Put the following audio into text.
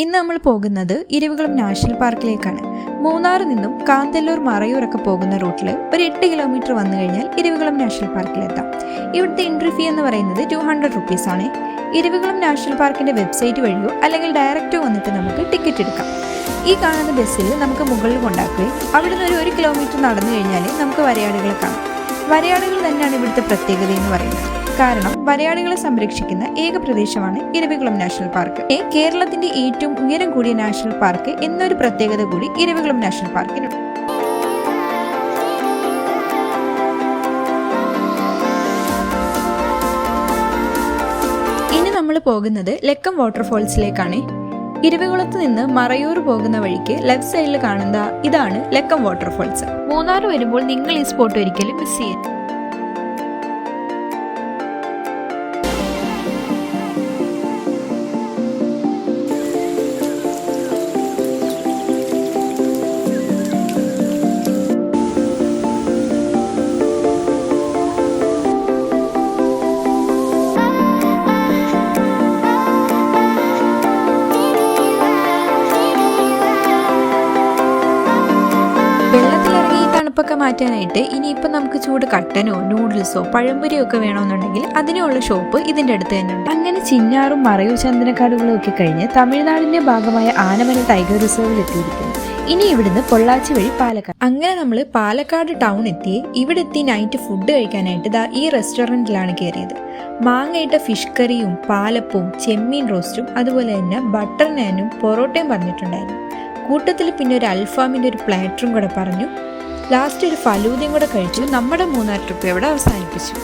ഇന്ന് നമ്മൾ പോകുന്നത് ഇരവികുളം നാഷണൽ പാർക്കിലേക്കാണ്. മൂന്നാറിൽ നിന്നും കാന്തല്ലൂർ മറയൂരൊക്കെ പോകുന്ന റൂട്ടിൽ ഒരു 8 കിലോമീറ്റർ വന്നു കഴിഞ്ഞാൽ ഇരവികുളം നാഷണൽ പാർക്കിലെത്താം. ഇവിടുത്തെ എൻട്രി ഫീ എന്ന് പറയുന്നത് 200 rupees ആണ്. ഇരവികുളം നാഷണൽ പാർക്കിന്റെ വെബ്സൈറ്റ് വഴിയോ അല്ലെങ്കിൽ ഡയറക്റ്റോ വന്നിട്ട് നമുക്ക് ടിക്കറ്റ് എടുക്കാം. ഈ കാണുന്ന ബസ്സിൽ നമുക്ക് മുകളിൽ കൊണ്ടാക്കുകയും അവിടെ നിന്ന് ഒരു 1 കിലോമീറ്റർ നടന്നു കഴിഞ്ഞാൽ നമുക്ക് വരയാടുകളെ കാണാം. വരയാടുകൾ തന്നെയാണ് ഇവിടുത്തെ പ്രത്യേകത എന്ന് പറയുന്നത്. കാരണം വരയാടുകളെ സംരക്ഷിക്കുന്ന ഏക പ്രദേശമാണ് ഇരവികുളം നാഷണൽ പാർക്ക്. കേരളത്തിന്റെ ഏറ്റവും ഉയരം കൂടിയ നാഷണൽ പാർക്ക് എന്നൊരു പ്രത്യേകത കൂടി ഇരവികുളം നാഷണൽ പാർക്കിനുണ്ട്. ഇനി നമ്മൾ പോകുന്നത് ലക്കം വാട്ടർഫോൾസിലേക്കാണ്. ഇരവികുളത്ത് നിന്ന് മറയൂർ പോകുന്ന വഴിക്ക് ലെഫ്റ്റ് സൈഡിൽ കാണുന്ന ഇതാണ് ലക്കം വാട്ടർഫോൾസ്. മൂന്നാർ വരുമ്പോൾ നിങ്ങൾ ഈ സ്പോട്ട് ഒരിക്കലും മിസ് ചെയ്യരുത്. വെള്ളത്തിലിറങ്ങി ഈ തണുപ്പൊക്കെ മാറ്റാനായിട്ട് ഇനിയിപ്പോൾ നമുക്ക് ചൂട് കട്ടനോ നൂഡിൽസോ പഴംപൊരിയോ ഒക്കെ വേണമെന്നുണ്ടെങ്കിൽ അതിനുള്ള ഷോപ്പ് ഇതിൻ്റെ അടുത്ത് തന്നെ ഉണ്ട്. അങ്ങനെ ചിന്നാറും മറയൂർ ചന്ദനക്കാടുകളും ഒക്കെ കഴിഞ്ഞ് തമിഴ്നാടിന്റെ ഭാഗമായ ആനമല ടൈഗർ റിസർവിൽ എത്തിയിരിക്കുന്നു. ഇനി ഇവിടുന്ന് പൊള്ളാച്ചി വഴി പാലക്കാട്. അങ്ങനെ നമ്മൾ പാലക്കാട് ടൗൺ എത്തി. ഇവിടെ എത്തി നൈറ്റ് ഫുഡ് കഴിക്കാനായിട്ട് ഈ റെസ്റ്റോറൻറ്റിലാണ് കയറിയത്. മാങ്ങയിട്ട ഫിഷ് കറിയും പാലപ്പവും ചെമ്മീൻ റോസ്റ്റും അതുപോലെ തന്നെ ബട്ടർ നാനും പൊറോട്ടയും പറഞ്ഞിട്ടുണ്ടായിരുന്നു. കൂട്ടത്തിൽ പിന്നെ ഒരു അൽഫാമിൻ്റെ ഒരു പ്ലാറ്ററും കൂടെ പറഞ്ഞു. ലാസ്റ്റ് ഒരു ഫലൂദയും കൂടെ കഴിച്ചു. നമ്മുടെ മൂന്നാർ ട്രിപ്പ് ഇവിടെ അവസാനിപ്പിച്ചു.